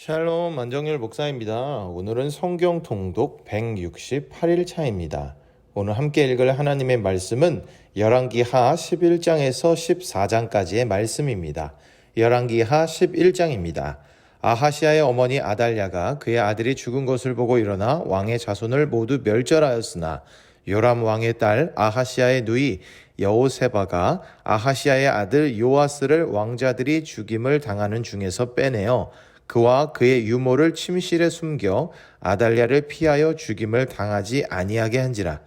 샬롬 안정열 목사입니다. 오늘은 성경 통독 168일 차입니다. 오늘 함께 읽을 하나님의 말씀은 열왕기하 11장에서 14장까지의 말씀입니다. 열왕기하 11장입니다. 아하시아의 어머니 아달랴가 그의 아들이 죽은 것을 보고 일어나 왕의 자손을 모두 멸절하였으나 요람 왕의 딸 아하시아의 누이 여호세바가 아하시아의 아들 요아스를 왕자들이 죽임을 당하는 중에서 빼내어 그와 그의 유모를 침실에 숨겨 아달랴를 피하여 죽임을 당하지 아니하게 한지라.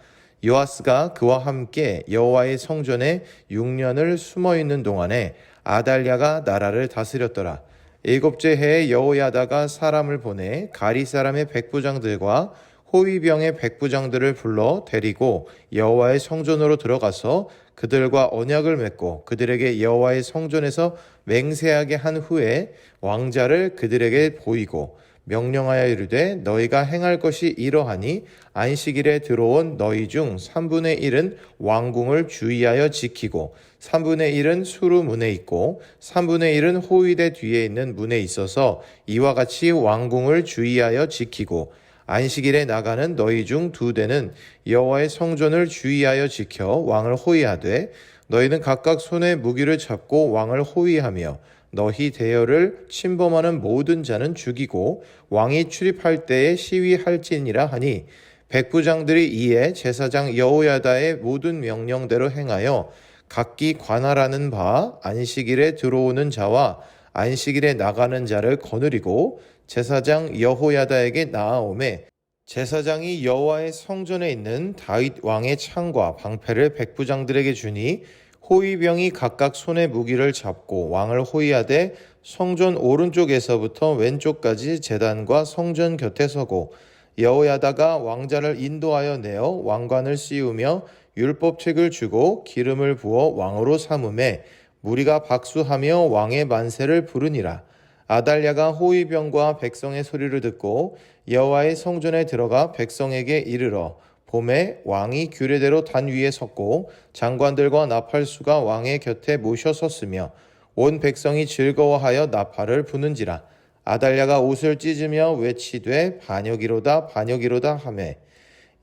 요아스가 그와 함께 여호와의 성전에 6년을 숨어 있는 동안에 아달랴가 나라를 다스렸더라. 7째 해에 여호야다가 사람을 보내 가리 사람의 백부장들과 호위병의 백부장들을 불러 데리고 여호와의 성전으로 들어가서 그들과 언약을 맺고 그들에게 여호와의 성전에서 맹세하게 한 후에 왕자를 그들에게 보이고 명령하여 이르되 너희가 행할 것이 이러하니 안식일에 들어온 너희 중 3분의 1은 왕궁을 주의하여 지키고 3분의 1은 수루 문에 있고 3분의 1은 호위대 뒤에 있는 문에 있어서 이와 같이 왕궁을 주의하여 지키고 안식일에 나가는 너희 중 2대는 여호와의 성전을 주의하여 지켜 왕을 호위하되 너희는 각각 손에 무기를 잡고 왕을 호위하며 너희 대열을 침범하는 모든 자는 죽이고 왕이 출입할 때에 시위할지니라 하니 백부장들이 이에 제사장 여호야다의 모든 명령대로 행하여 각기 관할하는 바 안식일에 들어오는 자와 안식일에 나가는 자를 거느리고 제사장 여호야다에게 나아오매 제사장이 여호와의 성전에 있는 다윗 왕의 창과 방패를 백부장들에게 주니 호위병이 각각 손에 무기를 잡고 왕을 호위하되 성전 오른쪽에서부터 왼쪽까지 제단과 성전 곁에 서고 여호야다가 왕자를 인도하여 내어 왕관을 씌우며 율법책을 주고 기름을 부어 왕으로 삼음에 무리가 박수하며 왕의 만세를 부르니라. 아달랴가 호위병과 백성의 소리를 듣고 여호와의 성전에 들어가 백성에게 이르러 봄에 왕이 규례대로 단 위에 섰고 장관들과 나팔수가 왕의 곁에 모셔 섰으며 온 백성이 즐거워하여 나팔을 부는지라. 아달랴가 옷을 찢으며 외치되 반역이로다 반역이로다 하매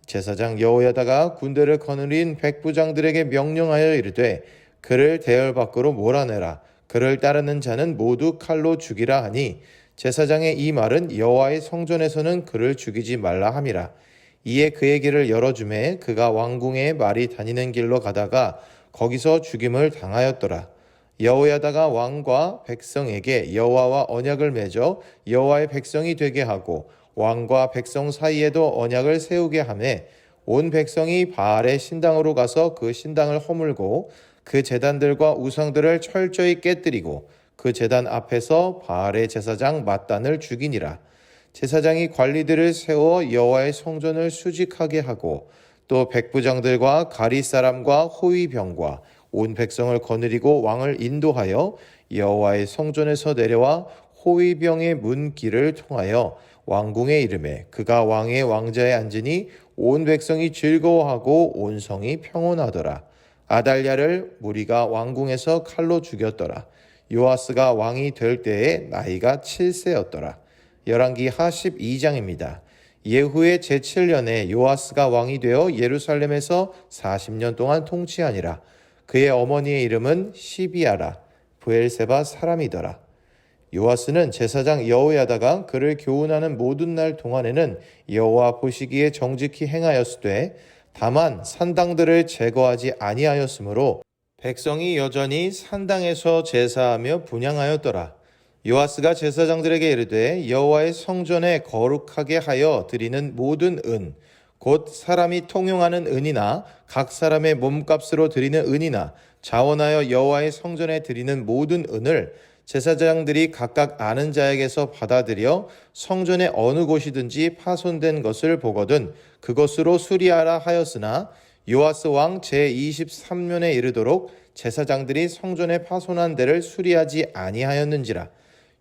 제사장 여호야다가 군대를 거느린 백부장들에게 명령하여 이르되 그를 대열 밖으로 몰아내라. 그를 따르는 자는 모두 칼로 죽이라 하니 제사장의 이 말은 여호와의 성전에서는 그를 죽이지 말라 함이라. 이에 그의 길을 열어주매 그가 왕궁에 말이 다니는 길로 가다가 거기서 죽임을 당하였더라. 여호야다가 왕과 백성에게 여호와와 언약을 맺어 여호와의 백성이 되게 하고 왕과 백성 사이에도 언약을 세우게 하매 온 백성이 바알의 신당으로 가서 그 신당을 허물고 그 제단들과 우상들을 철저히 깨뜨리고 그 제단 앞에서 바알의 제사장 mat단을 죽이니라. 제사장이 관리들을 세워 여호와의 성전을 수직하게 하고 또 백부장들과 가리 사람과 호위병과 온 백성을 거느리고 왕을 인도하여 여호와의 성전에서 내려와 호위병의 문 길을 통하여 왕궁에 이르매 그가 왕의 왕자에 앉으니 온 백성이 즐거워하고 온 성이 평온하더라. 아달랴를 무리가 왕궁에서 칼로 죽였더라. 요아스가 왕이 될 때에 나이가 7세였더라. 열왕기하 12장입니다. 예후의 제7년에 요아스가 왕이 되어 예루살렘에서 40년 동안 통치하니라. 그의 어머니의 이름은 시비아라. 브엘세바 사람이더라. 요아스는 제사장 여호야다가 그를 교훈하는 모든 날 동안에는 여호와 보시기에 정직히 행하였으되 다만 산당들을 제거하지 아니하였으므로 백성이 여전히 산당에서 제사하며 분향하였더라. 요아스가 제사장들에게 이르되 여호와의 성전에 거룩하게 하여 드리는 모든 은 곧 사람이 통용하는 은이나 각 사람의 몸값으로 드리는 은이나 자원하여 여호와의 성전에 드리는 모든 은을 제사장들이 각각 아는 자에게서 받아들여 성전의 어느 곳이든지 파손된 것을 보거든 그것으로 수리하라 하였으나 요아스 왕 제23년에 이르도록 제사장들이 성전에 파손한 데를 수리하지 아니하였는지라.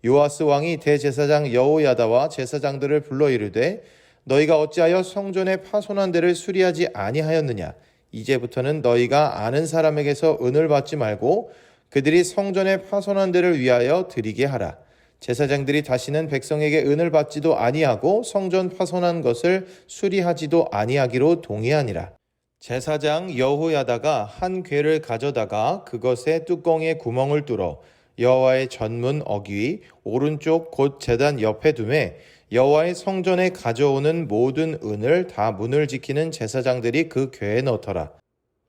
요아스 왕이 대제사장 여호야다와 제사장들을 불러 이르되 너희가 어찌하여 성전에 파손한 데를 수리하지 아니하였느냐. 이제부터는 너희가 아는 사람에게서 은을 받지 말고 그들이 성전에 파손한 데를 위하여 드리게 하라. 제사장들이 다시는 백성에게 은을 받지도 아니하고 성전 파손한 것을 수리하지도 아니하기로 동의하니라. 제사장 여호야다가 한 궤를 가져다가 그것의 뚜껑에 구멍을 뚫어 여호와의 전문 어귀 오른쪽 곧 제단 옆에 두매 여호와의 성전에 가져오는 모든 은을 다 문을 지키는 제사장들이 그 궤에 넣더라.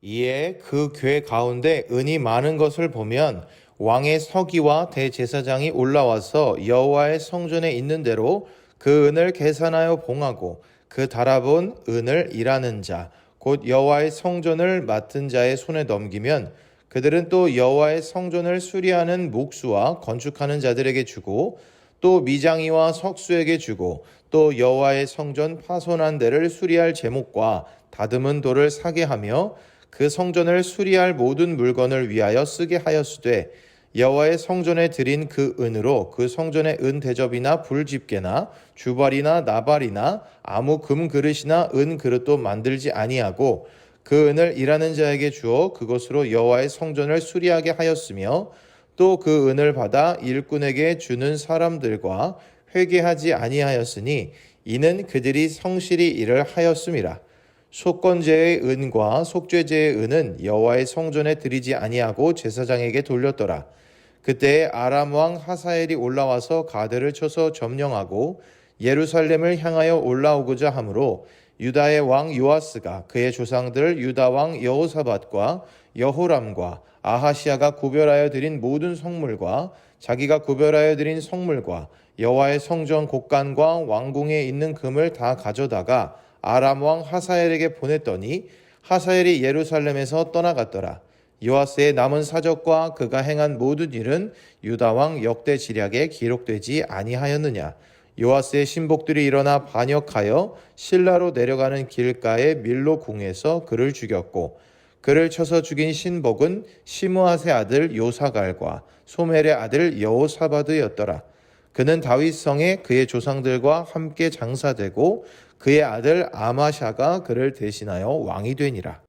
이에 그 궤 가운데 은이 많은 것을 보면 왕의 서기와 대제사장이 올라와서 여호와의 성전에 있는 대로 그 은을 계산하여 봉하고 그 달아본 은을 일하는 자 곧 여호와의 성전을 맡은 자의 손에 넘기면 그들은 또 여호와의 성전을 수리하는 목수와 건축하는 자들에게 주고 또 미장이와 석수에게 주고 또 여호와의 성전 파손한 데를 수리할 제목과 다듬은 돌을 사게 하며 그 성전을 수리할 모든 물건을 위하여 쓰게 하였으되 여호와의 성전에 드린 그 은으로 그 성전의 은 대접이나 불집게나 주발이나 나발이나 아무 금 그릇이나 은 그릇도 만들지 아니하고 그 은을 일하는 자에게 주어 그것으로 여호와의 성전을 수리하게 하였으며 또 그 은을 받아 일꾼에게 주는 사람들과 회개하지 아니하였으니 이는 그들이 성실히 일을 하였음이라. 속건제의 은과 속죄제의 은은 여호와의 성전에 드리지 아니하고 제사장에게 돌렸더라. 그때에 아람 왕 하사엘이 올라와서 가드를 쳐서 점령하고 예루살렘을 향하여 올라오고자 하므로 유다의 왕 요아스가 그의 조상들 유다 왕 여호사밧과 여호람과 아하시아가 구별하여 드린 모든 성물과 자기가 구별하여 드린 성물과 여호와의 성전 곡간과 왕궁에 있는 금을 다 가져다가 아람 왕 하사엘에게 보냈더니 하사엘이 예루살렘에서 떠나갔더라. 요아스의 남은 사적과 그가 행한 모든 일은 유다 왕 역대 지략에 기록되지 아니하였느냐. 요아스의 신복들이 일어나 반역하여 실라로 내려가는 길가의 밀로 궁에서 그를 죽였고 그를 쳐서 죽인 신복은 시므아세 아들 요사갈과 소멜의 아들 여호사바드였더라. 그는 다윗성에 그의 조상들과 함께 장사되고 그의 아들 아마샤가 그를 대신하여 왕이 되니라.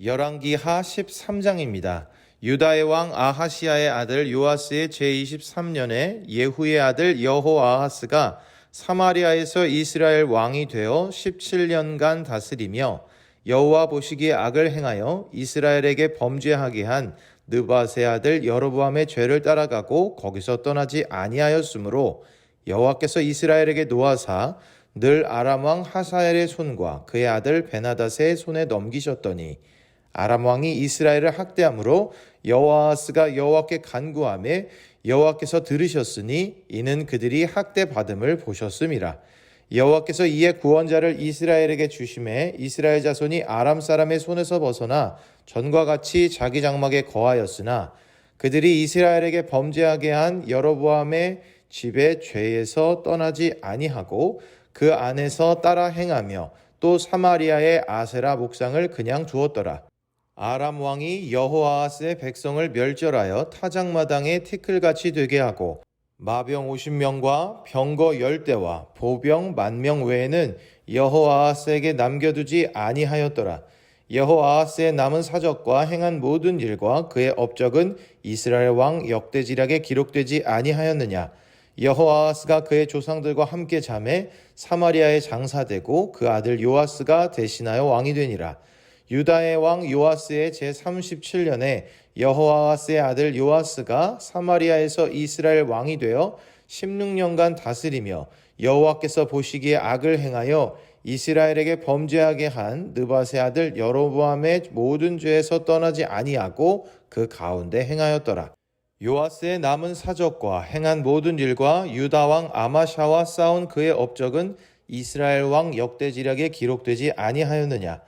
열왕기하 13장입니다. 유다의 왕 아하시아의 아들 요아스의 제23년에 예후의 아들 여호아하스가 사마리아에서 이스라엘 왕이 되어 17년간 다스리며 여호와 보시기에 악을 행하여 이스라엘에게 범죄하게 한 느밧의 아들 여로보암의 죄를 따라가고 거기서 떠나지 아니하였으므로 여호와께서 이스라엘에게 노하사 늘 아람 왕 하사엘의 손과 그의 아들 베나닷의 손에 넘기셨더니 아람 왕이 이스라엘을 학대함으로 여호아하스가 여호와께 간구하매 여호와께서 들으셨으니 이는 그들이 학대받음을 보셨음이라. 여호와께서 이에 구원자를 이스라엘에게 주심에 이스라엘 자손이 아람 사람의 손에서 벗어나 전과 같이 자기 장막에 거하였으나 그들이 이스라엘에게 범죄하게 한 여로보암의 집의 죄에서 떠나지 아니하고 그 안에서 따라 행하며 또 사마리아의 아세라 목상을 그냥 두었더라. 아람 왕이 여호아하스의 백성을 멸절하여 타작마당에 티끌같이 되게 하고 마병 50명과 병거 10대와 보병 10,000명 외에는 여호아하스에게 남겨두지 아니하였더라. 여호아하스의 남은 사적과 행한 모든 일과 그의 업적은 이스라엘 왕 역대지략에 기록되지 아니하였느냐. 여호아하스가 그의 조상들과 함께 잠에 사마리아에 장사되고 그 아들 요아스가 대신하여 왕이 되니라. 유다의 왕 요아스의 제37년에 여호아하스의 아들 요아스가 사마리아에서 이스라엘 왕이 되어 16년간 다스리며 여호와께서 보시기에 악을 행하여 이스라엘에게 범죄하게 한 느밧의 아들 여로보암의 모든 죄에서 떠나지 아니하고 그 가운데 행하였더라. 요아스의 남은 사적과 행한 모든 일과 유다 왕 아마샤와 싸운 그의 업적은 이스라엘 왕 역대지략에 기록되지 아니하였느냐.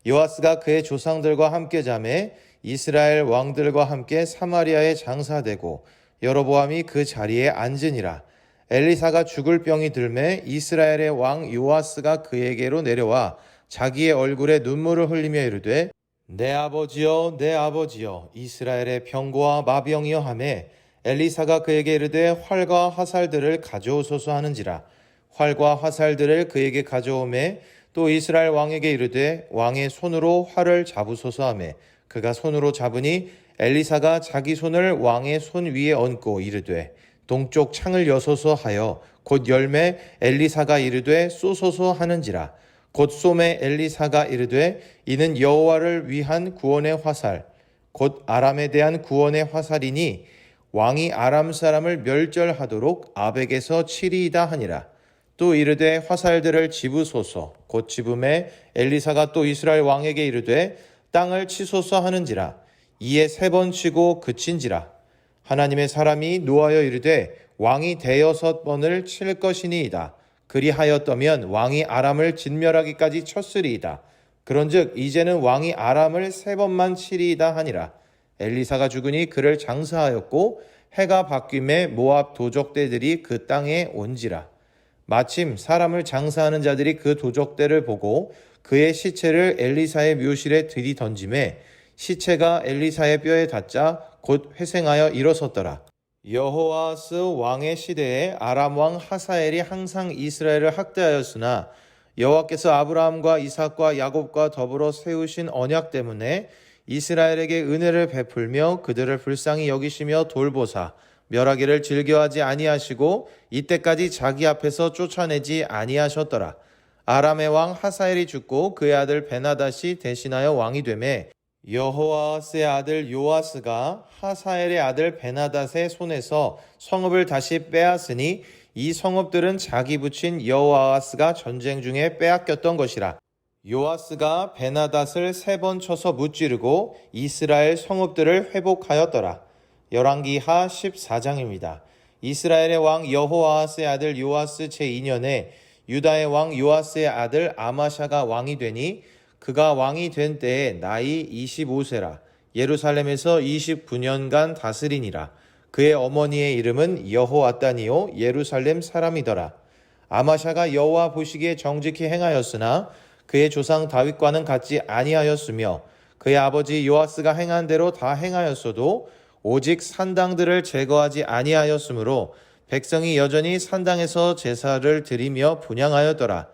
요아스가 그의 조상들과 함께 잠에 이스라엘 왕들과 함께 사마리아에 장사되고 여로보암이 그 자리에 앉으니라. 엘리사가 죽을 병이 들매 이스라엘의 왕 요아스가 그에게로 내려와 자기의 얼굴에 눈물을 흘리며 이르되 내 아버지여 내 아버지여 이스라엘의 병고와 마병이여 하매 엘리사가 그에게 이르되 활과 화살들을 가져오소서 하는지라. 활과 화살들을 그에게 가져오매 또 이스라엘 왕에게 이르되 왕의 손으로 활을 잡으소서 하매 그가 손으로 잡으니 엘리사가 자기 손을 왕의 손 위에 얹고 이르되 동쪽 창을 여소서 하여 곧 열매 엘리사가 이르되 쏘소서 하는지라. 곧 쏘매 엘리사가 이르되 이는 여호와를 위한 구원의 화살 곧 아람에 대한 구원의 화살이니 왕이 아람 사람을 멸절하도록 아벡에서 치리이다 하니라. 또 이르되 화살들을 집으소서. 곧 집음에 엘리사가 또 이스라엘 왕에게 이르되 땅을 치소서 하는지라. 이에 3번 치고 그친지라. 하나님의 사람이 노하여 이르되 왕이 6번을 칠 것이니이다. 그리하였더면 왕이 아람을 진멸하기까지 쳤으리이다. 그런즉 이제는 왕이 아람을 3번만 치리이다 하니라. 엘리사가 죽으니 그를 장사하였고 해가 바뀜에 모압 도적대들이 그 땅에 온지라. 마침 사람을 장사하는 자들이 그 도적대를 보고 그의 시체를 엘리사의 묘실에 들이던짐에 시체가 엘리사의 뼈에 닿자 곧 회생하여 일어섰더라. 여호아스 왕의 시대에 아람 왕 하사엘이 항상 이스라엘을 학대하였으나 여호와께서 아브라함과 이삭과 야곱과 더불어 세우신 언약 때문에 이스라엘에게 은혜를 베풀며 그들을 불쌍히 여기시며 돌보사 멸하기를 즐겨하지 아니하시고 이때까지 자기 앞에서 쫓아내지 아니하셨더라. 아람의 왕 하사엘이 죽고 그의 아들 베나닷이 대신하여 왕이 되매 여호아스의 아들 요아스가 하사엘의 아들 베나닷의 손에서 성읍을 다시 빼앗으니 이 성읍들은 자기 붙인 여호아스가 전쟁 중에 빼앗겼던 것이라. 요아스가 베나닷을 3번 쳐서 무찌르고 이스라엘 성읍들을 회복하였더라. 열왕기하 14장입니다. 이스라엘의 왕 여호아스의 아들 요아스 제2년에 유다의 왕 요아스의 아들 아마샤가 왕이 되니 그가 왕이 된 때에 나이 25세라. 예루살렘에서 29년간 다스리니라. 그의 어머니의 이름은 여호아단이요 예루살렘 사람이더라. 아마샤가 여호와 보시기에 정직히 행하였으나 그의 조상 다윗과는 같지 아니하였으며 그의 아버지 요아스가 행한 대로 다 행하였어도 오직 산당들을 제거하지 아니하였으므로 백성이 여전히 산당에서 제사를 드리며 분향하였더라.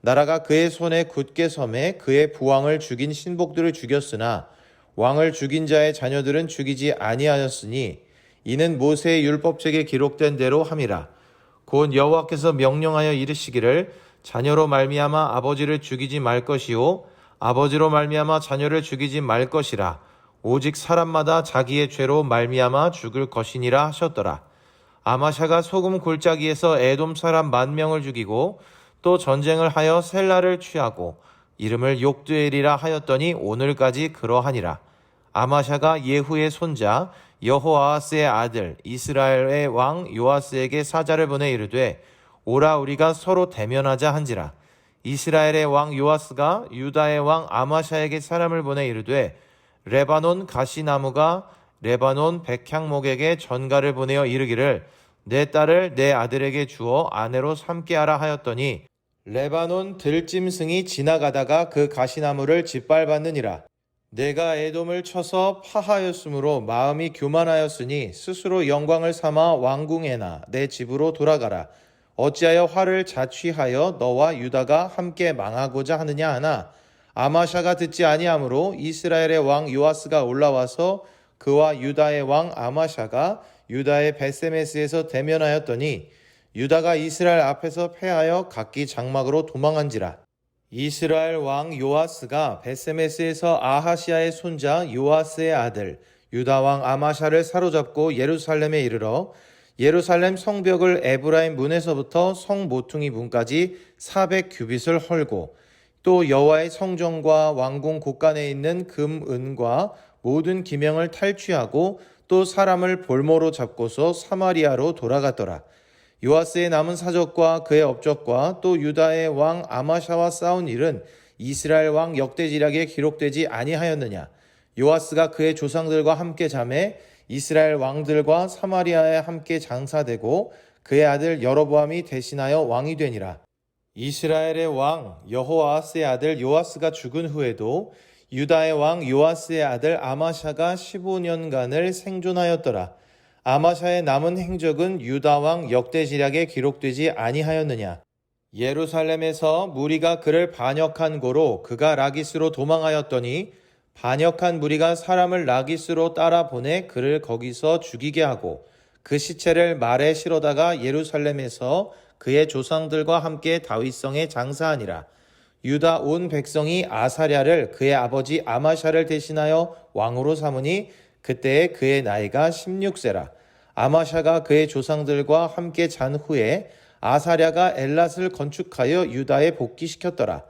나라가 그의 손에 굳게 섬에 그의 부왕을 죽인 신복들을 죽였으나 왕을 죽인 자의 자녀들은 죽이지 아니하였으니 이는 모세의 율법책에 기록된 대로 함이라. 곧 여호와께서 명령하여 이르시기를 자녀로 말미암아 아버지를 죽이지 말 것이요 아버지로 말미암아 자녀를 죽이지 말 것이라. 오직 사람마다 자기의 죄로 말미암아 죽을 것이니라 하셨더라. 아마샤가 소금 골짜기에서 에돔 사람 10,000명을 죽이고 또 전쟁을 하여 셀라를 취하고 이름을 욕두엘이라 하였더니 오늘까지 그러하니라. 아마샤가 예후의 손자 여호아스의 아들 이스라엘의 왕 요아스에게 사자를 보내 이르되 오라 우리가 서로 대면하자 한지라. 이스라엘의 왕 요아스가 유다의 왕 아마샤에게 사람을 보내 이르되 레바논 가시나무가 레바논 백향목에게 전가를 보내어 이르기를 내 딸을 내 아들에게 주어 아내로 삼게 하라 하였더니 레바논 들짐승이 지나가다가 그 가시나무를 짓밟았느니라. 내가 에돔을 쳐서 파하였으므로 마음이 교만하였으니 스스로 영광을 삼아 왕궁에나 내 집으로 돌아가라. 어찌하여 화를 자취하여 너와 유다가 함께 망하고자 하느냐 하나 아마샤가 듣지 아니하므로 이스라엘의 왕 요아스가 올라와서 그와 유다의 왕 아마샤가 유다의 베세메스에서 대면하였더니 유다가 이스라엘 앞에서 패하여 각기 장막으로 도망한지라. 이스라엘 왕 요아스가 베세메스에서 아하시아의 손자 요아스의 아들 유다 왕 아마샤를 사로잡고 예루살렘에 이르러 예루살렘 성벽을 에브라임 문에서부터 성 모퉁이 문까지 400규빗을 헐고 또 여호와의 성전과 왕궁 곳간에 있는 금, 은과 모든 기명을 탈취하고 또 사람을 볼모로 잡고서 사마리아로 돌아갔더라. 요아스의 남은 사적과 그의 업적과 또 유다의 왕 아마샤와 싸운 일은 이스라엘 왕 역대지략에 기록되지 아니하였느냐. 요아스가 그의 조상들과 함께 잠에 이스라엘 왕들과 사마리아에 함께 장사되고 그의 아들 여로보암이 대신하여 왕이 되니라. 이스라엘의 왕 여호아스의 아들 요아스가 죽은 후에도 유다의 왕 요아스의 아들 아마샤가 15년간을 생존하였더라. 아마샤의 남은 행적은 유다 왕 역대지략에 기록되지 아니하였느냐. 예루살렘에서 무리가 그를 반역한 고로 그가 라기스로 도망하였더니 반역한 무리가 사람을 라기스로 따라 보내 그를 거기서 죽이게 하고 그 시체를 말에 실어다가 예루살렘에서 그의 조상들과 함께 다윗성에 장사하니라. 유다 온 백성이 아사랴를 그의 아버지 아마샤를 대신하여 왕으로 삼으니 그때에 그의 나이가 16세라. 아마샤가 그의 조상들과 함께 잔 후에 아사랴가 엘랏을 건축하여 유다에 복귀시켰더라.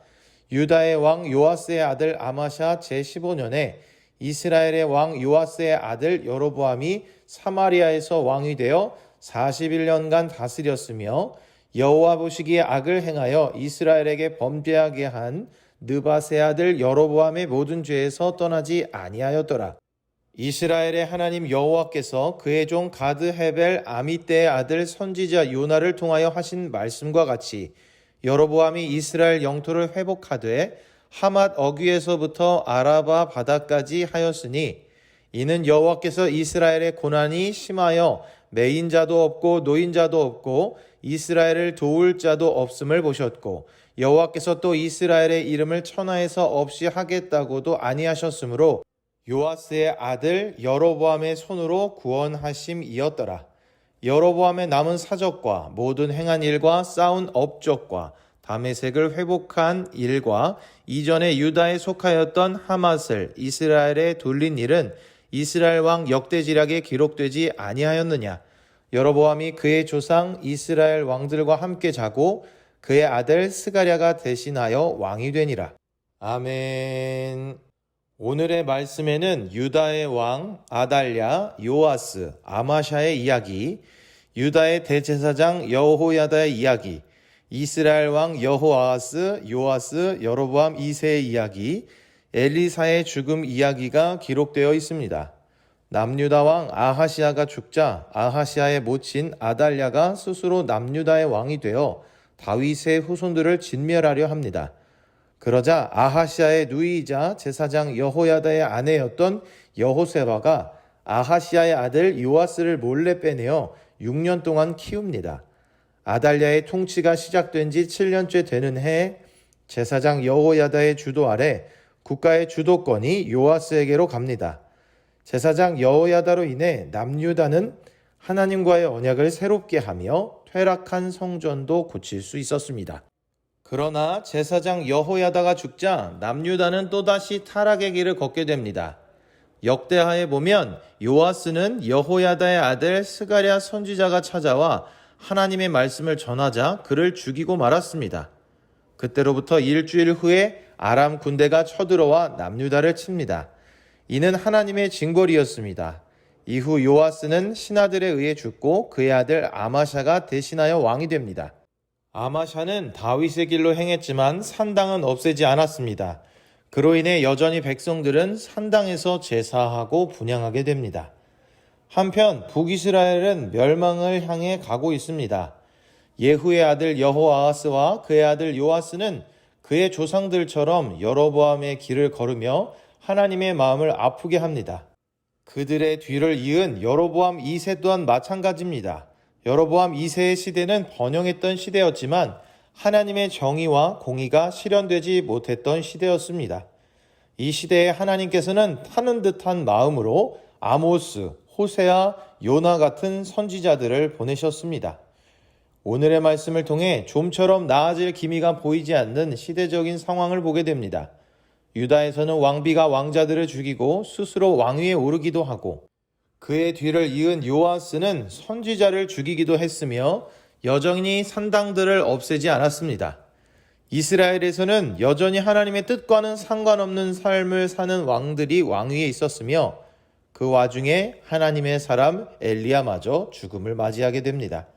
유다의 왕 요아스의 아들 아마샤 제15년에 이스라엘의 왕 요아스의 아들 여로보암이 사마리아에서 왕이 되어 41년간 다스렸으며 여호와 보시기에 악을 행하여 이스라엘에게 범죄하게 한 느밧의 아들 여로보암의 모든 죄에서 떠나지 아니하였더라. 이스라엘의 하나님 여호와께서 그의 종 가드 헤벨 아미떼의 아들 선지자 요나를 통하여 하신 말씀과 같이 여로보암이 이스라엘 영토를 회복하되 하맛 어귀에서부터 아라바 바다까지 하였으니 이는 여호와께서 이스라엘의 고난이 심하여 매인자도 없고 노인자도 없고 이스라엘을 도울 자도 없음을 보셨고 여호와께서 또 이스라엘의 이름을 천하에서 없이 하겠다고도 아니하셨으므로 요아스의 아들 여로보암의 손으로 구원하심이었더라. 여로보암의 남은 사적과 모든 행한 일과 쌓은 업적과 다메섹을 회복한 일과 이전에 유다에 속하였던 하맛을 이스라엘에 돌린 일은 이스라엘 왕 역대지략에 기록되지 아니하였느냐. 여로보암이 그의 조상 이스라엘 왕들과 함께 자고 그의 아들 스가랴가 대신하여 왕이 되니라. 아멘. 오늘의 말씀에는 유다의 왕 아달랴, 요아스, 아마샤의 이야기, 유다의 대제사장 여호야다의 이야기, 이스라엘 왕 여호아하스, 요아스, 여로보암 2세의 이야기, 엘리사의 죽음 이야기가 기록되어 있습니다. 남유다 왕 아하시아가 죽자 아하시아의 모친 아달랴가 스스로 남유다의 왕이 되어 다윗의 후손들을 진멸하려 합니다. 그러자 아하시아의 누이이자 제사장 여호야다의 아내였던 여호세바가 아하시아의 아들 요아스를 몰래 빼내어 6년 동안 키웁니다. 아달랴의 통치가 시작된 지 7년째 되는 해에 제사장 여호야다의 주도 아래 국가의 주도권이 요아스에게로 갑니다. 제사장 여호야다로 인해 남유다는 하나님과의 언약을 새롭게 하며 퇴락한 성전도 고칠 수 있었습니다. 그러나 제사장 여호야다가 죽자 남유다는 또다시 타락의 길을 걷게 됩니다. 역대하에 보면 요아스는 여호야다의 아들 스가랴 선지자가 찾아와 하나님의 말씀을 전하자 그를 죽이고 말았습니다. 그때로부터 일주일 후에 아람 군대가 쳐들어와 남유다를 칩니다. 이는 하나님의 징벌이었습니다. 이후 요아스는 신하들에 의해 죽고 그의 아들 아마샤가 대신하여 왕이 됩니다. 아마샤는 다윗의 길로 행했지만 산당은 없애지 않았습니다. 그로 인해 여전히 백성들은 산당에서 제사하고 분향하게 됩니다. 한편 북이스라엘은 멸망을 향해 가고 있습니다. 예후의 아들 여호아하스와 그의 아들 요아스는 그의 조상들처럼 여로보암의 길을 걸으며 하나님의 마음을 아프게 합니다. 그들의 뒤를 이은 여로보암 2세 또한 마찬가지입니다. 여로보암 2세의 시대는 번영했던 시대였지만 하나님의 정의와 공의가 실현되지 못했던 시대였습니다. 이 시대에 하나님께서는 타는 듯한 마음으로 아모스, 호세아, 요나 같은 선지자들을 보내셨습니다. 오늘의 말씀을 통해 좀처럼 나아질 기미가 보이지 않는 시대적인 상황을 보게 됩니다. 유다에서는 왕비가 왕자들을 죽이고 스스로 왕위에 오르기도 하고 그의 뒤를 이은 요아스는 선지자를 죽이기도 했으며 여전히 산당들을 없애지 않았습니다. 이스라엘에서는 여전히 하나님의 뜻과는 상관없는 삶을 사는 왕들이 왕위에 있었으며 그 와중에 하나님의 사람 엘리야마저 죽음을 맞이하게 됩니다.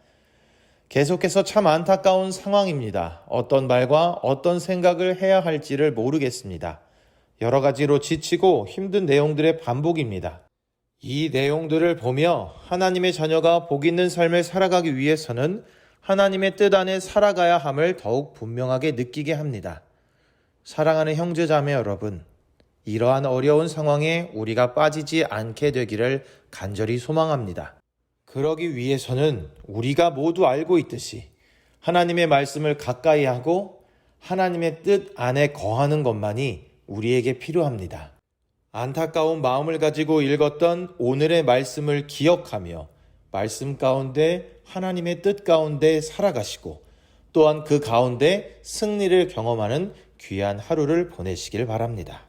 계속해서 참 안타까운 상황입니다. 어떤 말과 어떤 생각을 해야 할지를 모르겠습니다. 여러 가지로 지치고 힘든 내용들의 반복입니다. 이 내용들을 보며 하나님의 자녀가 복 있는 삶을 살아가기 위해서는 하나님의 뜻 안에 살아가야 함을 더욱 분명하게 느끼게 합니다. 사랑하는 형제자매 여러분, 이러한 어려운 상황에 우리가 빠지지 않게 되기를 간절히 소망합니다. 그러기 위해서는 우리가 모두 알고 있듯이 하나님의 말씀을 가까이 하고 하나님의 뜻 안에 거하는 것만이 우리에게 필요합니다. 안타까운 마음을 가지고 읽었던 오늘의 말씀을 기억하며 말씀 가운데 하나님의 뜻 가운데 살아가시고 또한 그 가운데 승리를 경험하는 귀한 하루를 보내시길 바랍니다.